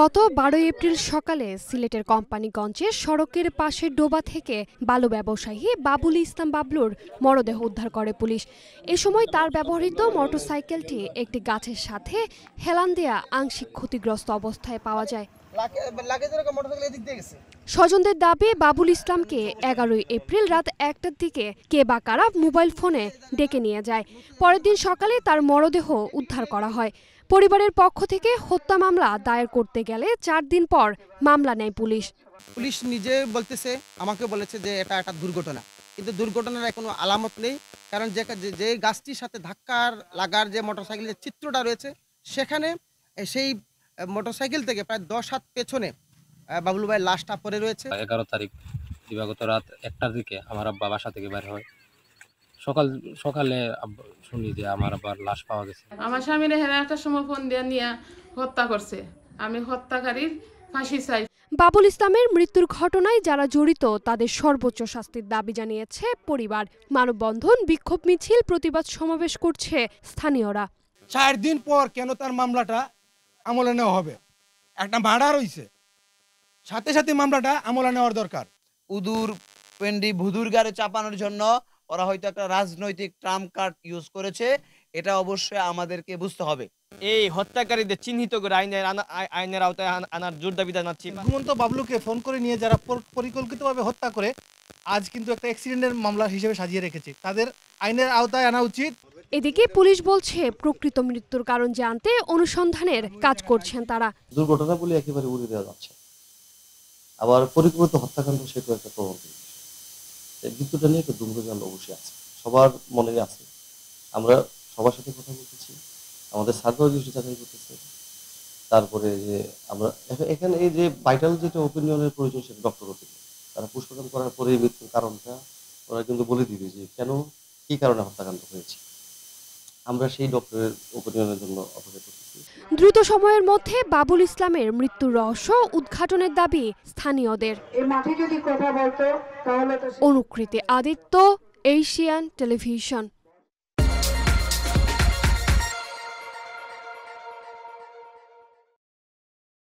গত 12 এপ্রিল সকালে সিলেটের কোম্পানিগঞ্জে সড়কের পাশে ডোবা থেকে বালু ব্যবসায়ী বাবুল ইসলাম বাবলুর মরদেহ উদ্ধার করে পুলিশ। এ সময় তার ব্যবহৃত মোটরসাইকেলটি একটি গাছের সাথে হেলান দেয়া আংশিক ক্ষতিগ্রস্ত অবস্থায় পাওয়া যায়। স্বজনদের দাবি, বাবুল ইসলামকে 11 এপ্রিল রাত 1টার দিকে কে বা কারা মোবাইল ফোনে ডেকে নিয়ে যায়। পরের দিন সকালে তার মরদেহ উদ্ধার করা হয়। পরিবারের পক্ষ থেকে হত্যা মামলা দায়ের করতে গেলে 4 দিন পর মামলা নেয় পুলিশ। পুলিশ নিজে বলতেছে, আমাকে বলেছে যে এটা একটা দুর্ঘটনা, কিন্তু দুর্ঘটনার কোনো আলামত নেই। কারণ যে গাছটির সাথে ধাক্কার লাগার যে মোটরসাইকেলের চিত্রটা রয়েছে, সেখানে সেই মোটরসাইকেল থেকে প্রায় 10 হাত পেছনে বাবলু ভাইয়ের লাশটা পড়ে রয়েছে। 11 তারিখ দিবাগত রাত 1টার দিকে আমার আব্বা বাসা থেকে বের হয়। সকালে শুনি যে আমার আব্বার লাশ পাওয়া গেছে। আমার স্বামীর হেরা একটা সময় ফোন দিয়ে নিয়ে হত্যা করছে। আমি হত্যাকারীর ফাঁসি চাই। বাবুল ইসলামের মৃত্যুর ঘটনায় যারা জড়িত তাদের সর্বোচ্চ শাস্তির দাবি জানিয়েছে পরিবার। মানববন্ধন, বিক্ষোভ মিছিল, প্রতিবাদ সমাবেশ করছে স্থানীয়রা। 4 দিন পর কেন তার মামলাটা আমলে নেওয়া হবে? একটা মার্ডার হইছে, সাথে সাথে মামলাটা আমলে নেওয়ার দরকার। উদুর পেন্ডি ভুদুর গাড়ি চাপানোর জন্য ওরা হয়তো একটা রাজনৈতিক ট্রাম্প কার্ড ইউজ করেছে। এটা অবশ্যই আমাদেরকে বুঝতে হবে। এই হত্যাকারীদের চিহ্নিত করে আইনের আওতায় আনার জোর দাবি জানাচ্ছি। ঘুমন্ত বাবলুকে ফোন করে নিয়ে যারা পরিকল্পিতভাবে হত্যা করে আজ কিন্তু একটা অ্যাক্সিডেন্টের মামলা হিসেবে সাজিয়ে রেখেছে, তাদের আইনের আওতায় আনা উচিত। এদিকে পুলিশ বলছে প্রকৃত মৃত্যুর কারণ জানতে অনুসন্ধানের কাজ করছেন তারা। দুর্ঘটনা বলে একেবারে উড়িয়ে দেওয়া যাচ্ছে, আবার পরিকল্পিত হত্যাকাণ্ড সেটা একটা প্রবন্ধ। মৃত্যুটা নিয়ে একটা দুর্ঘটনা অবশ্যই আছে, সবার মনে আছে। আমরা সবার সাথে কথা বলতেছি, আমাদের সার্ভার দৃষ্টি চাকরি করতেছে। তারপরে যে আমরা এখানে এই যে ভাইটাল যেটা ওপিনিয়নের প্রয়োজন, সেটা ডক্টর ওপিনিয়ন। তারা পোস্টমর্টম করার পরে মৃত্যুর কারণটা ওরা কিন্তু বলে দিবে যে কেন, কি কারণে হত্যাকাণ্ড হয়েছে। আমরা সেই ডক্টরের ওপিনিয়নের জন্য অপেক্ষা করতেছি। দ্রুত সময়ের মধ্যে বাবুল ইসলামের মৃত্যুর রহস্য উদ্ঘাটনের দাবি স্থানীয়দের। অনুকৃতি আদিত্য, এশিয়ান টেলিভিশন।